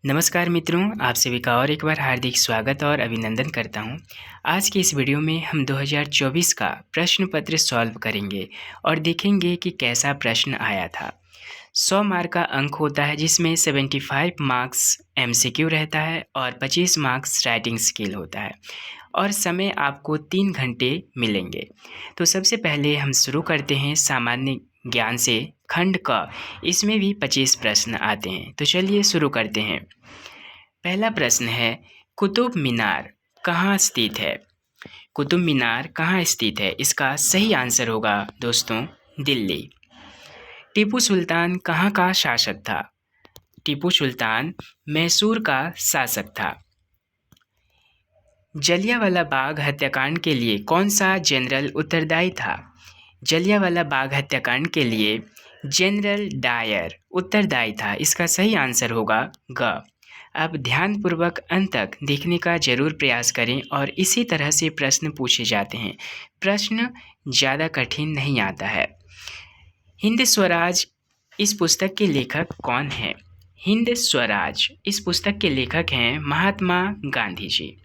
नमस्कार मित्रों, आप सभी का और एक बार हार्दिक स्वागत और अभिनंदन करता हूं। आज की इस वीडियो में हम 2024 का प्रश्न पत्र सॉल्व करेंगे और देखेंगे कि कैसा प्रश्न आया था। 100 मार्क का अंक होता है जिसमें 75 मार्क्स एमसीक्यू रहता है और 25 मार्क्स राइटिंग स्किल होता है और समय आपको 3 घंटे मिलेंगे। तो सबसे पहले हम शुरू करते हैं सामान्य ज्ञान से। खंड क इसमें भी 25 प्रश्न आते हैं, तो चलिए शुरू करते हैं। पहला प्रश्न है, कुतुब मीनार कहाँ स्थित है? कुतुब मीनार कहाँ स्थित है? इसका सही आंसर होगा दोस्तों दिल्ली। टीपू सुल्तान कहाँ का शासक था? टीपू सुल्तान मैसूर का शासक था। जलियांवाला बाग हत्याकांड के लिए कौन सा जनरल उत्तरदायी था? जलियांवाला बाग हत्याकांड के लिए जनरल डायर उत्तरदायी था। इसका सही आंसर होगा ग। अब ध्यानपूर्वक अंत तक देखने का जरूर प्रयास करें और इसी तरह से प्रश्न पूछे जाते हैं। प्रश्न ज़्यादा कठिन नहीं आता है। हिंद स्वराज इस पुस्तक के लेखक कौन है? हिंद स्वराज इस पुस्तक के लेखक हैं महात्मा गांधी जी।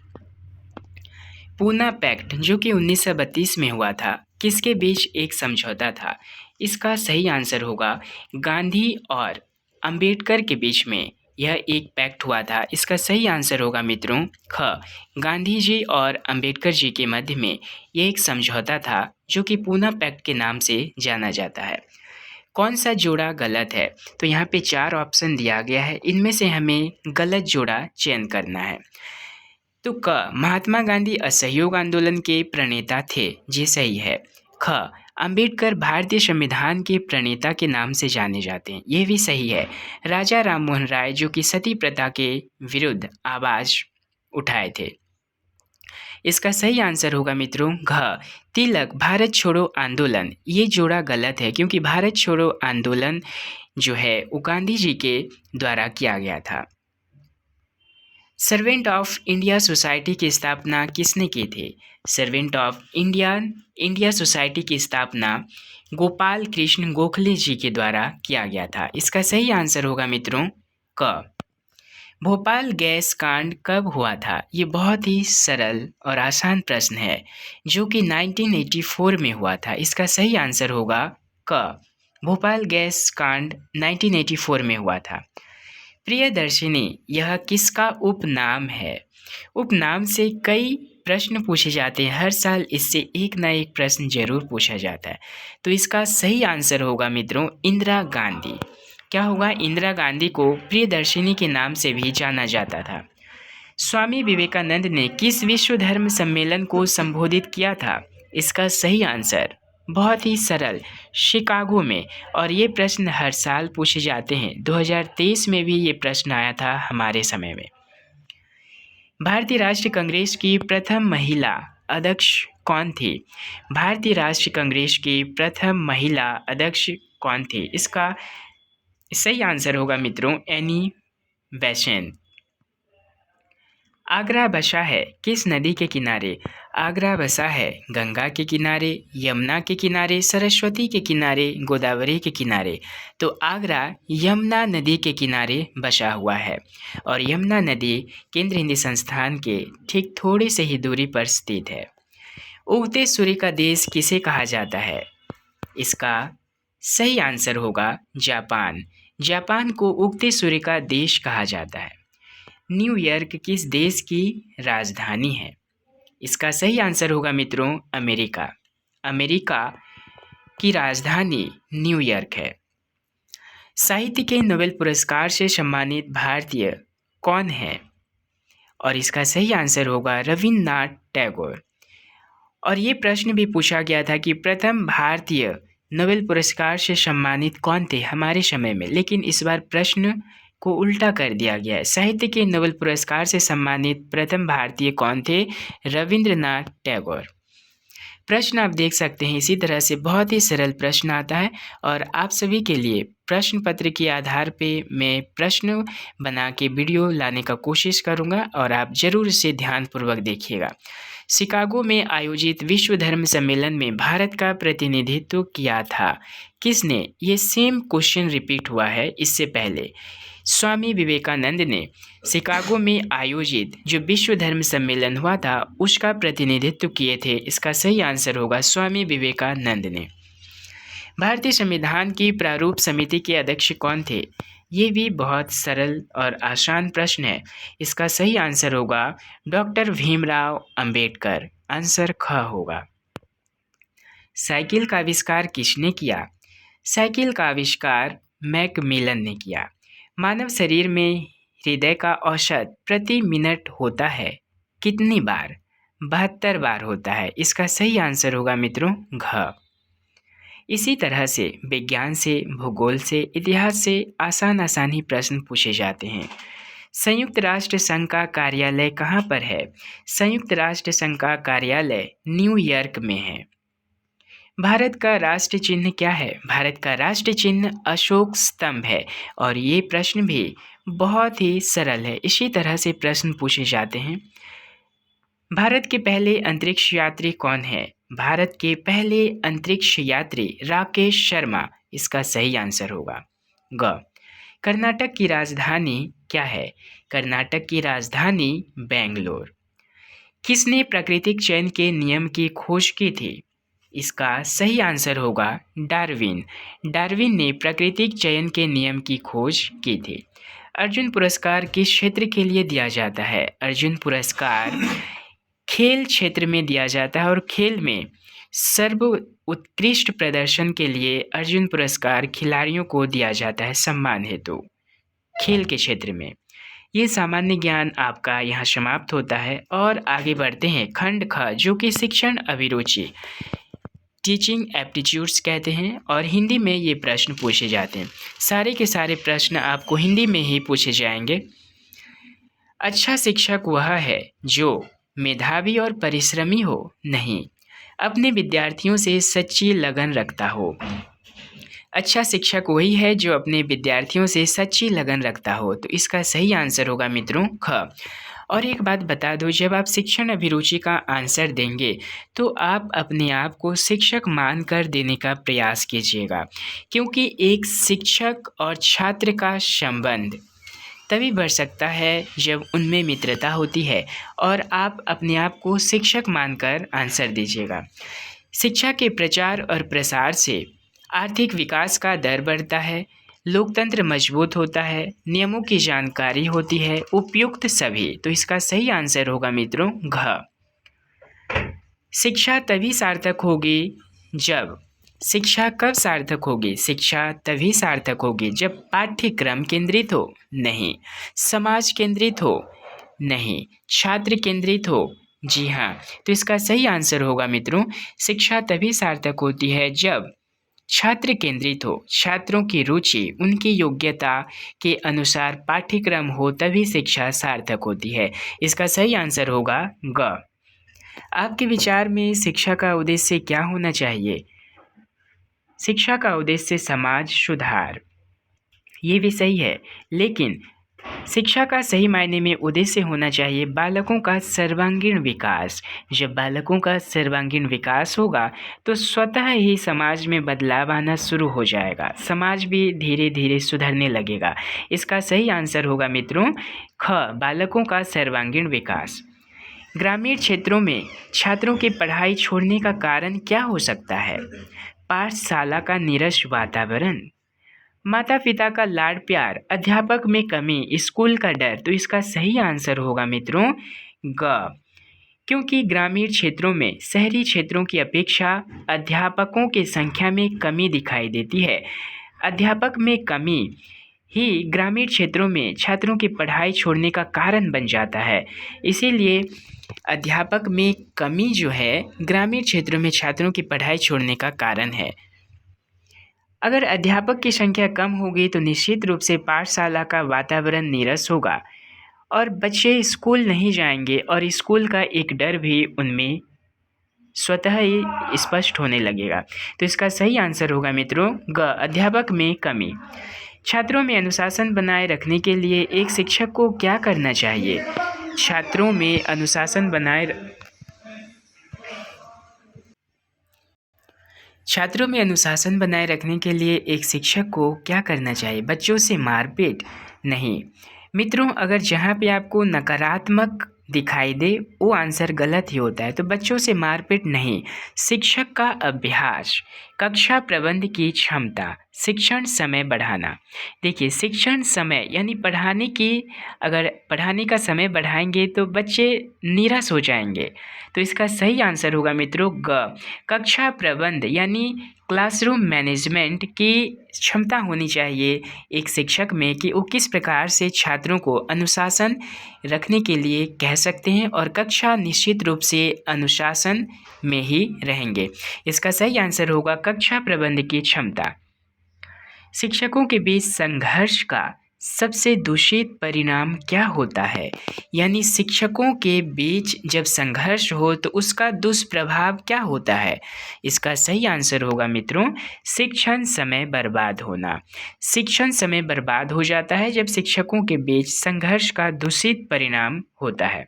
पूना पैक्ट जो कि 1932 में हुआ था, किसके बीच एक समझौता था? इसका सही आंसर होगा गांधी और अंबेडकर के बीच में यह एक पैक्ट हुआ था। इसका सही आंसर होगा मित्रों ख। गांधी जी और अंबेडकर जी के मध्य में यह एक समझौता था जो कि पूना पैक्ट के नाम से जाना जाता है। कौन सा जोड़ा गलत है? तो यहाँ पे 4 ऑप्शन दिया गया है, इनमें से हमें गलत जोड़ा चयन करना है। तो क, महात्मा गांधी असहयोग आंदोलन के प्रणेता थे, ये सही है। ख, अंबेडकर भारतीय संविधान के प्रणेता के नाम से जाने जाते हैं, ये भी सही है। राजा राममोहन राय जो कि सती प्रथा के विरुद्ध आवाज उठाए थे। इसका सही आंसर होगा मित्रों घ, तिलक भारत छोड़ो आंदोलन। ये जोड़ा गलत है क्योंकि भारत छोड़ो आंदोलन जो है वो गांधी जी के द्वारा किया गया था। सर्वेंट ऑफ इंडिया सोसाइटी की स्थापना किसने की थी? सर्वेंट ऑफ इंडिया सोसाइटी की स्थापना गोपाल कृष्ण गोखले जी के द्वारा किया गया था। इसका सही आंसर होगा मित्रों क। भोपाल गैस कांड कब हुआ था? ये बहुत ही सरल और आसान प्रश्न है जो कि 1984 में हुआ था। इसका सही आंसर होगा क। भोपाल गैस कांड 1984 में हुआ था। प्रियदर्शिनी यह किसका उपनाम है? उपनाम से कई प्रश्न पूछे जाते हैं, हर साल इससे एक ना एक प्रश्न जरूर पूछा जाता है। तो इसका सही आंसर होगा मित्रों इंदिरा गांधी। क्या होगा? इंदिरा गांधी को प्रियदर्शिनी के नाम से भी जाना जाता था। स्वामी विवेकानंद ने किस विश्व धर्म सम्मेलन को संबोधित किया था? इसका सही आंसर बहुत ही सरल, शिकागो में। और ये प्रश्न हर साल पूछे जाते हैं। 2023 में भी ये प्रश्न आया था हमारे समय में। भारतीय राष्ट्रीय कांग्रेस की प्रथम महिला अध्यक्ष कौन थी? भारतीय राष्ट्रीय कांग्रेस की प्रथम महिला अध्यक्ष कौन थी? इसका सही आंसर होगा मित्रों एनी बेसेंट। आगरा बसा है किस नदी के किनारे? आगरा बसा है गंगा के किनारे, यमुना के किनारे, सरस्वती के किनारे, गोदावरी के किनारे। तो आगरा यमुना नदी के किनारे बसा हुआ है और यमुना नदी केंद्रीय हिंदी संस्थान के ठीक थोड़ी से ही दूरी पर स्थित है। उगते सूर्य का देश किसे कहा जाता है? इसका सही आंसर होगा जापान। जापान को उगते सूर्य का देश कहा जाता है। न्यूयॉर्क किस देश की राजधानी है? इसका सही आंसर होगा मित्रों अमेरिका। अमेरिका की राजधानी न्यूयॉर्क है। साहित्य के नोबेल पुरस्कार से सम्मानित भारतीय कौन है? और इसका सही आंसर होगा रविन्द्रनाथ टैगोर। और ये प्रश्न भी पूछा गया था कि प्रथम भारतीय नोबेल पुरस्कार से सम्मानित कौन थे हमारे समय में, लेकिन इस बार प्रश्न को उल्टा कर दिया गया है। साहित्य के नोबेल पुरस्कार से सम्मानित प्रथम भारतीय कौन थे? रविंद्रनाथ टैगोर। प्रश्न आप देख सकते हैं इसी तरह से बहुत ही सरल प्रश्न आता है और आप सभी के लिए प्रश्न पत्र के आधार पे मैं प्रश्न बना के वीडियो लाने का कोशिश करूंगा और आप जरूर इसे ध्यानपूर्वक देखिएगा। शिकागो में आयोजित विश्व धर्म सम्मेलन में भारत का प्रतिनिधित्व किया था किसने? ये सेम क्वेश्चन रिपीट हुआ है इससे पहले। स्वामी विवेकानंद ने शिकागो में आयोजित जो विश्व धर्म सम्मेलन हुआ था उसका प्रतिनिधित्व किए थे। इसका सही आंसर होगा स्वामी विवेकानंद ने। भारतीय संविधान की प्रारूप समिति के अध्यक्ष कौन थे? ये भी बहुत सरल और आसान प्रश्न है। इसका सही आंसर होगा डॉक्टर भीमराव अंबेडकर। आंसर ख होगा। साइकिल का आविष्कार किसने किया? साइकिल का आविष्कार मैकमिलन ने किया। मानव शरीर में हृदय का औसत प्रति मिनट होता है कितनी बार? 72 बार होता है। इसका सही आंसर होगा मित्रों घ। इसी तरह से विज्ञान से, भूगोल से, इतिहास से आसान ही प्रश्न पूछे जाते हैं। संयुक्त राष्ट्र संघ का कार्यालय कहाँ पर है? संयुक्त राष्ट्र संघ का कार्यालय न्यूयॉर्क में है। भारत का राष्ट्र चिन्ह क्या है? भारत का राष्ट्र चिन्ह अशोक स्तंभ है। और ये प्रश्न भी बहुत ही सरल है। इसी तरह से प्रश्न पूछे जाते हैं। भारत के पहले अंतरिक्ष यात्री कौन है? भारत के पहले अंतरिक्ष यात्री राकेश शर्मा। इसका सही आंसर होगा ग। कर्नाटक की राजधानी क्या है? कर्नाटक की राजधानी बेंगलोर। किसने प्राकृतिक चयन के नियम की खोज की थी? इसका सही आंसर होगा डार्विन। डार्विन ने प्राकृतिक चयन के नियम की खोज की थी। अर्जुन पुरस्कार किस क्षेत्र के लिए दिया जाता है? अर्जुन पुरस्कार खेल क्षेत्र में दिया जाता है और खेल में सर्व उत्कृष्ट प्रदर्शन के लिए अर्जुन पुरस्कार खिलाड़ियों को दिया जाता है सम्मान हेतु खेल के क्षेत्र में। ये सामान्य ज्ञान आपका यहाँ समाप्त होता है और आगे बढ़ते हैं खंड ख जो कि शिक्षण अभिरुचि टीचिंग एप्टीट्यूड्स कहते हैं और हिंदी में ये प्रश्न पूछे जाते हैं। सारे के सारे प्रश्न आपको हिंदी में ही पूछे जाएंगे। अच्छा शिक्षक वह है जो मेधावी और परिश्रमी हो, नहीं, अपने विद्यार्थियों से सच्ची लगन रखता हो। अच्छा शिक्षक वही है जो अपने विद्यार्थियों से सच्ची लगन रखता हो। तो इसका सही आंसर होगा मित्रों ख। और एक बात बता दो, जब आप शिक्षण अभिरुचि का आंसर देंगे तो आप अपने आप को शिक्षक मानकर देने का प्रयास कीजिएगा, क्योंकि एक शिक्षक और छात्र का संबंध तभी बढ़ सकता है जब उनमें मित्रता होती है और आप अपने आप को शिक्षक मानकर आंसर दीजिएगा। शिक्षा के प्रचार और प्रसार से आर्थिक विकास का दर बढ़ता है, लोकतंत्र मजबूत होता है, नियमों की जानकारी होती है, उपयुक्त सभी। तो इसका सही आंसर होगा मित्रों घ। शिक्षा तभी सार्थक होगी जब शिक्षा कब सार्थक होगी? शिक्षा तभी सार्थक होगी जब पाठ्यक्रम केंद्रित हो, नहीं, समाज केंद्रित हो, नहीं, छात्र केंद्रित हो। जी हाँ, तो इसका सही आंसर होगा मित्रों शिक्षा तभी सार्थक होती है जब छात्र केंद्रित हो, छात्रों की रुचि, उनकी योग्यता के अनुसार पाठ्यक्रम हो, तभी शिक्षा सार्थक होती है। इसका सही आंसर होगा ग। आपके विचार में शिक्षा का उद्देश्य क्या होना चाहिए? शिक्षा का उद्देश्य समाज सुधार, ये भी सही है, लेकिन शिक्षा का सही मायने में उद्देश्य होना चाहिए बालकों का सर्वांगीण विकास। जब बालकों का सर्वांगीण विकास होगा तो स्वतः ही समाज में बदलाव आना शुरू हो जाएगा, समाज भी धीरे धीरे सुधरने लगेगा। इसका सही आंसर होगा मित्रों ख, बालकों का सर्वांगीण विकास। ग्रामीण क्षेत्रों में छात्रों की पढ़ाई छोड़ने का कारण क्या हो सकता है? पाठशाला का नीरस वातावरण, माता पिता का लाड प्यार, अध्यापक में कमी, स्कूल का डर। तो इसका सही आंसर होगा मित्रों ग, क्योंकि ग्रामीण क्षेत्रों में शहरी क्षेत्रों की अपेक्षा अध्यापकों की संख्या में कमी दिखाई देती है। अध्यापक में कमी ही ग्रामीण क्षेत्रों में छात्रों की पढ़ाई छोड़ने का कारण बन जाता है। इसीलिए अध्यापक में कमी जो है ग्रामीण क्षेत्रों में छात्रों की पढ़ाई छोड़ने का कारण है। अगर अध्यापक की संख्या कम होगी तो निश्चित रूप से पाठशाला का वातावरण नीरस होगा और बच्चे स्कूल नहीं जाएंगे और स्कूल का एक डर भी उनमें स्वतः ही स्पष्ट होने लगेगा। तो इसका सही आंसर होगा मित्रों ग, अध्यापक में कमी। छात्रों में अनुशासन बनाए रखने के लिए एक शिक्षक को क्या करना चाहिए? छात्रों में अनुशासन बनाए रखने के लिए एक शिक्षक को क्या करना चाहिए? बच्चों से मारपीट नहीं। मित्रों, अगर जहाँ पे आपको नकारात्मक दिखाई दे वो आंसर गलत ही होता है। तो बच्चों से मारपीट नहीं, शिक्षक का अभ्यास, कक्षा प्रबंध की क्षमता, शिक्षण समय बढ़ाना। देखिए, शिक्षण समय यानी पढ़ाने की, अगर पढ़ाने का समय बढ़ाएंगे तो बच्चे निराश हो जाएंगे। तो इसका सही आंसर होगा मित्रों ग, कक्षा प्रबंध यानी क्लासरूम मैनेजमेंट की क्षमता होनी चाहिए एक शिक्षक में कि वो किस प्रकार से छात्रों को अनुशासन रखने के लिए कह सकते हैं और कक्षा निश्चित रूप से अनुशासन में ही रहेंगे। इसका सही आंसर होगा कक्षा प्रबंध की क्षमता। शिक्षकों के बीच संघर्ष का सबसे दूषित परिणाम क्या होता है? यानी शिक्षकों के बीच जब संघर्ष हो तो उसका दुष्प्रभाव क्या होता है? इसका सही आंसर होगा मित्रों शिक्षण समय बर्बाद होना। शिक्षण समय बर्बाद हो जाता है जब शिक्षकों के बीच संघर्ष का दूषित परिणाम होता है।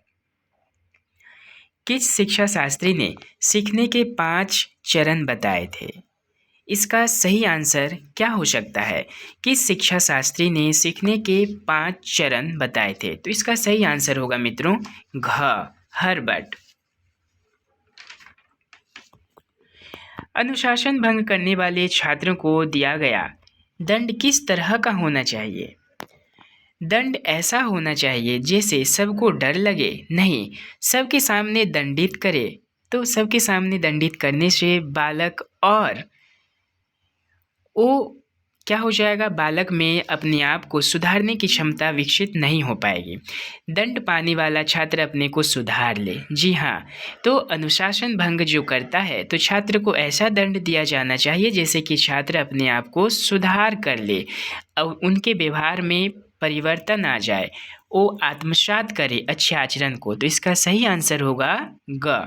किस शिक्षा शास्त्री ने सीखने के 5 चरण बताए थे? इसका सही आंसर क्या हो सकता है? किस शिक्षा शास्त्री ने सीखने के 5 चरण बताए थे? तो इसका सही आंसर होगा मित्रों घ, हर्बर्ट। अनुशासन भंग करने वाले छात्रों को दिया गया दंड किस तरह का होना चाहिए? दंड ऐसा होना चाहिए जैसे सबको डर लगे, नहीं सबके सामने दंडित करे। तो सबके सामने दंडित करने से बालक और वो क्या हो जाएगा, बालक में अपने आप को सुधारने की क्षमता विकसित नहीं हो पाएगी। दंड पाने वाला छात्र अपने को सुधार ले। जी हाँ, तो अनुशासन भंग जो करता है तो छात्र को ऐसा दंड दिया जाना चाहिए जैसे कि छात्र अपने आप को सुधार कर ले और उनके व्यवहार में परिवर्तन आ जाए, वो आत्मसात करे अच्छे आचरण को। तो इसका सही आंसर होगा ग।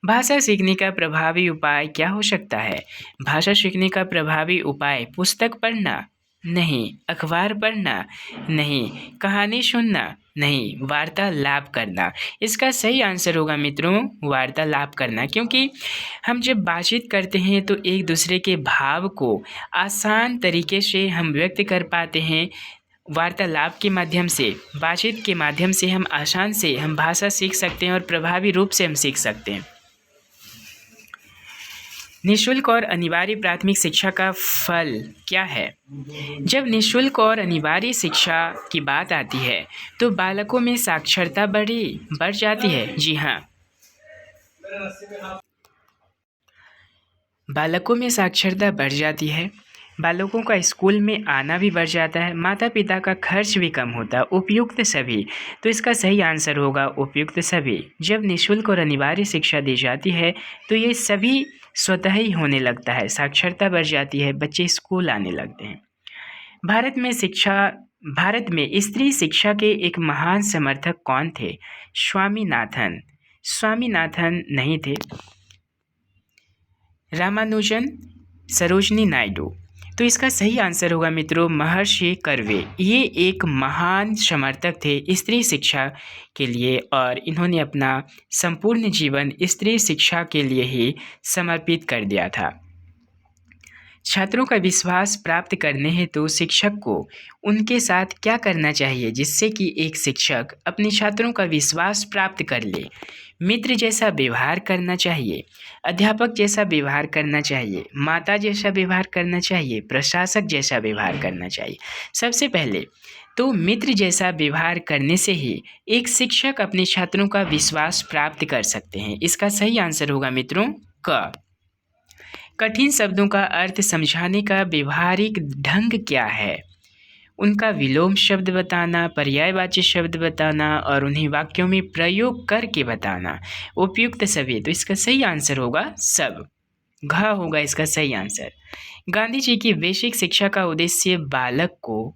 भाषा सीखने का प्रभावी उपाय क्या हो सकता है? भाषा सीखने का प्रभावी उपाय पुस्तक पढ़ना, नहीं अखबार पढ़ना, नहीं कहानी सुनना, नहीं वार्तालाप करना। इसका सही आंसर होगा मित्रों वार्तालाप करना, क्योंकि हम जब बातचीत करते हैं तो एक दूसरे के भाव को आसान तरीके से हम व्यक्त कर पाते हैं। वार्तालाप के माध्यम से, बातचीत के माध्यम से हम आसान से हम भाषा सीख सकते हैं और प्रभावी रूप से हम सीख सकते हैं। निःशुल्क और अनिवार्य प्राथमिक शिक्षा का फल क्या है? जब निःशुल्क और अनिवार्य शिक्षा की बात आती है तो बालकों में साक्षरता बढ़ जाती है। जी हाँ, बालकों में साक्षरता बढ़ जाती है, बालकों का स्कूल में आना भी बढ़ जाता है, माता पिता का खर्च भी कम होता है। उपयुक्त सभी, तो इसका सही आंसर होगा उपयुक्त सभी। जब निःशुल्क और अनिवार्य शिक्षा दी जाती है तो ये सभी स्वतः ही होने लगता है, साक्षरता बढ़ जाती है, बच्चे स्कूल आने लगते हैं। भारत में स्त्री शिक्षा के एक महान समर्थक कौन थे? स्वामीनाथन। स्वामीनाथन नहीं थे, रामानुजन, सरोजनी नायडू। तो इसका सही आंसर होगा मित्रों महर्षि कर्वे। ये एक महान समर्थक थे स्त्री शिक्षा के लिए और इन्होंने अपना संपूर्ण जीवन स्त्री शिक्षा के लिए ही समर्पित कर दिया था। छात्रों का विश्वास प्राप्त करने हेतु शिक्षक को उनके साथ क्या करना चाहिए जिससे कि एक शिक्षक अपने छात्रों का विश्वास प्राप्त कर ले? मित्र जैसा व्यवहार करना चाहिए, अध्यापक जैसा व्यवहार करना चाहिए, माता जैसा व्यवहार करना चाहिए, प्रशासक जैसा व्यवहार करना चाहिए। सबसे पहले तो मित्र जैसा व्यवहार करने से ही एक शिक्षक अपने छात्रों का विश्वास प्राप्त कर सकते हैं। इसका सही आंसर होगा मित्रों क। कठिन शब्दों का अर्थ समझाने का व्यवहारिक ढंग क्या है? उनका विलोम शब्द बताना, पर्यायवाची शब्द बताना और उन्हें वाक्यों में प्रयोग करके बताना। उपयुक्त सभी, तो इसका सही आंसर होगा सब। घ होगा इसका सही आंसर। गांधी जी की बेसिक शिक्षा का उद्देश्य बालक को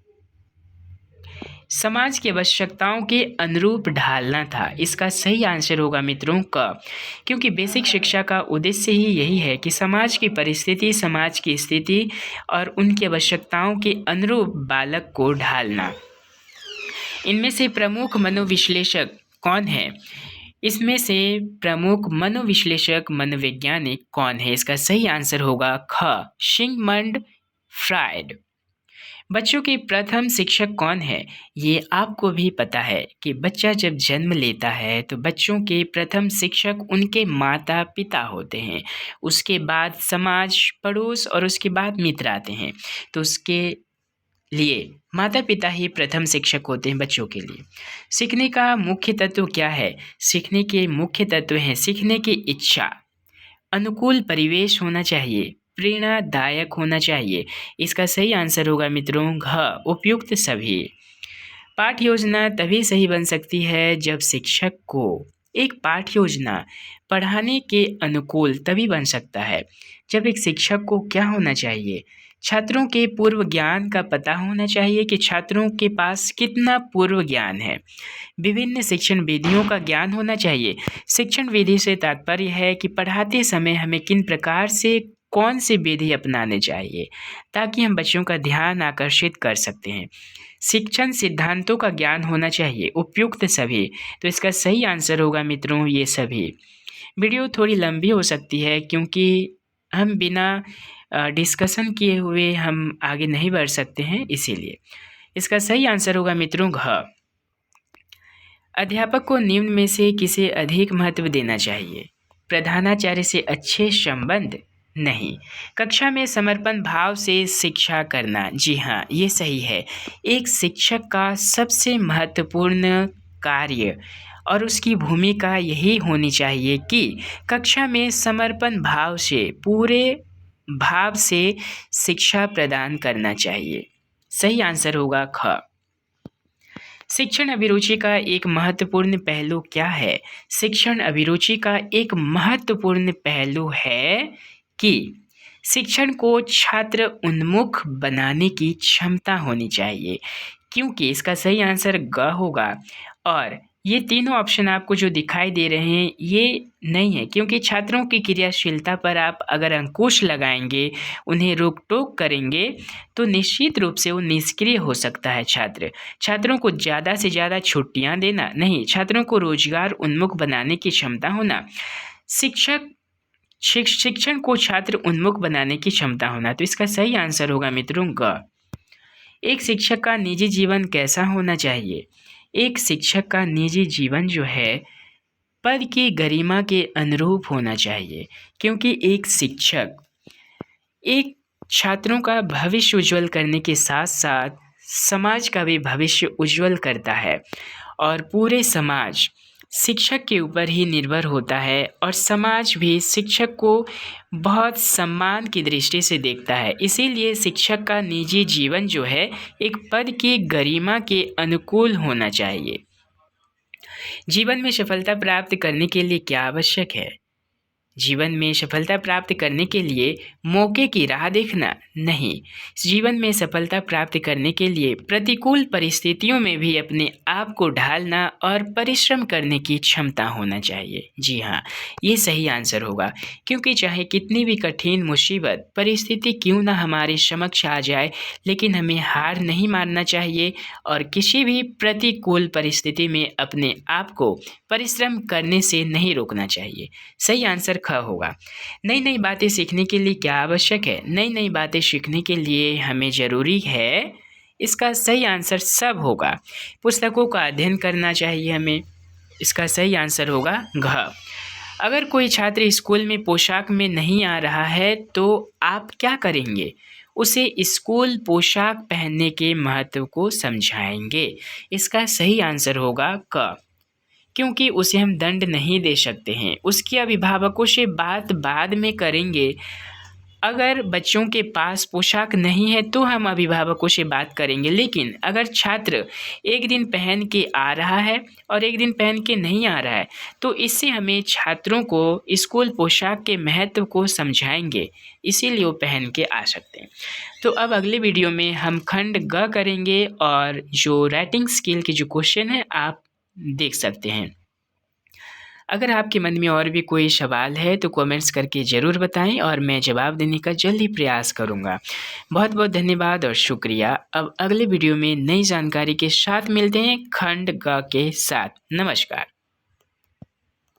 समाज की आवश्यकताओं के अनुरूप ढालना था। इसका सही आंसर होगा मित्रों क, क्योंकि बेसिक शिक्षा का उद्देश्य ही यही है कि समाज की परिस्थिति, समाज की स्थिति और उनकी आवश्यकताओं के अनुरूप बालक को ढालना। इनमें से प्रमुख मनोविश्लेषक कौन है? इसमें से प्रमुख मनोविश्लेषक मनोवैज्ञानिक कौन है? इसका सही आंसर होगा ख, सिगमंड फ्रायड। बच्चों के प्रथम शिक्षक कौन है? ये आपको भी पता है कि बच्चा जब जन्म लेता है तो बच्चों के प्रथम शिक्षक उनके माता पिता होते हैं। उसके बाद समाज, पड़ोस और उसके बाद मित्र आते हैं। तो उसके लिए माता पिता ही प्रथम शिक्षक होते हैं बच्चों के लिए। सीखने का मुख्य तत्व क्या है? सीखने के मुख्य तत्व हैं सीखने की इच्छा, अनुकूल परिवेश होना चाहिए, प्रेरणादायक होना चाहिए। इसका सही आंसर होगा मित्रों घ, उपयुक्त सभी। पाठ योजना तभी सही बन सकती है जब शिक्षक को एक पाठ योजना पढ़ाने के अनुकूल तभी बन सकता है जब एक शिक्षक को क्या होना चाहिए, छात्रों के पूर्व ज्ञान का पता होना चाहिए कि छात्रों के पास कितना पूर्व ज्ञान है। विभिन्न शिक्षण विधियों का ज्ञान होना चाहिए। शिक्षण विधि से तात्पर्य है कि पढ़ाते समय हमें किन प्रकार से कौन सी विधि अपनाने चाहिए ताकि हम बच्चों का ध्यान आकर्षित कर सकते हैं। शिक्षण सिद्धांतों का ज्ञान होना चाहिए, उपयुक्त सभी। तो इसका सही आंसर होगा मित्रों ये सभी। वीडियो थोड़ी लंबी हो सकती है क्योंकि हम बिना डिस्कशन किए हुए हम आगे नहीं बढ़ सकते हैं, इसीलिए। इसका सही आंसर होगा मित्रों घ। अध्यापक को निम्न में से किसे अधिक महत्व देना चाहिए? प्रधानाचार्य से अच्छे संबंध? नहीं। कक्षा में समर्पण भाव से शिक्षा करना? जी हाँ, ये सही है। एक शिक्षक का सबसे महत्वपूर्ण कार्य और उसकी भूमिका यही होनी चाहिए कि कक्षा में समर्पण भाव से, पूरे भाव से शिक्षा प्रदान करना चाहिए। सही आंसर होगा ख। शिक्षण अभिरुचि का एक महत्वपूर्ण पहलू क्या है? शिक्षण अभिरुचि का एक महत्वपूर्ण पहलू है कि शिक्षण को छात्र उन्मुख बनाने की क्षमता होनी चाहिए, क्योंकि इसका सही आंसर ग होगा। और ये तीनों ऑप्शन आपको जो दिखाई दे रहे हैं ये नहीं है, क्योंकि छात्रों की क्रियाशीलता पर आप अगर अंकुश लगाएंगे, उन्हें रोक टोक करेंगे तो निश्चित रूप से वो निष्क्रिय हो सकता है। छात्रों को ज़्यादा से ज़्यादा छुट्टियां देना नहीं, छात्रों को रोजगार उन्मुख बनाने की क्षमता होना, शिक्षण को छात्र उन्मुख बनाने की क्षमता होना। तो इसका सही आंसर होगा मित्रों ग। एक शिक्षक का निजी जीवन कैसा होना चाहिए? एक शिक्षक का निजी जीवन जो है पद की गरिमा के अनुरूप होना चाहिए, क्योंकि एक शिक्षक एक छात्रों का भविष्य उज्जवल करने के साथ साथ समाज का भी भविष्य उज्जवल करता है। और पूरे समाज शिक्षक के ऊपर ही निर्भर होता है और समाज भी शिक्षक को बहुत सम्मान की दृष्टि से देखता है। इसीलिए शिक्षक का निजी जीवन जो है एक पद की गरिमा के अनुकूल होना चाहिए। जीवन में सफलता प्राप्त करने के लिए क्या आवश्यक है? जीवन में सफलता प्राप्त करने के लिए मौके की राह देखना नहीं, जीवन में सफलता प्राप्त करने के लिए प्रतिकूल परिस्थितियों में भी अपने आप को ढालना और परिश्रम करने की क्षमता होना चाहिए। जी हाँ, ये सही आंसर होगा, क्योंकि चाहे कितनी भी कठिन मुसीबत परिस्थिति क्यों ना हमारे समक्ष आ जाए, लेकिन हमें हार नहीं मानना चाहिए और किसी भी प्रतिकूल परिस्थिति में अपने आप को परिश्रम करने से नहीं रोकना चाहिए। सही आंसर ख होगा। नई नई बातें सीखने के लिए क्या आवश्यक है? नई नई बातें सीखने के लिए हमें ज़रूरी है, इसका सही आंसर सब होगा। पुस्तकों का अध्ययन करना चाहिए हमें, इसका सही आंसर होगा घ। अगर कोई छात्र स्कूल में पोशाक में नहीं आ रहा है तो आप क्या करेंगे? उसे स्कूल पोशाक पहनने के महत्व को समझाएंगे। इसका सही आंसर होगा क, क्योंकि उसे हम दंड नहीं दे सकते हैं, उसके अभिभावकों से बात बाद में करेंगे। अगर बच्चों के पास पोशाक नहीं है तो हम अभिभावकों से बात करेंगे, लेकिन अगर छात्र एक दिन पहन के आ रहा है और एक दिन पहन के नहीं आ रहा है तो इससे हमें छात्रों को स्कूल पोशाक के महत्व को समझाएंगे, इसीलिए वो पहन के आ सकते हैं। तो अब अगले वीडियो में हम खंड ग करेंगे और जो राइटिंग स्किल के जो क्वेश्चन है आप देख सकते हैं। अगर आपके मन में और भी कोई सवाल है तो कमेंट्स करके ज़रूर बताएं और मैं जवाब देने का जल्दी प्रयास करूंगा। बहुत बहुत धन्यवाद और शुक्रिया। अब अगले वीडियो में नई जानकारी के साथ मिलते हैं खंड ग के साथ। नमस्कार।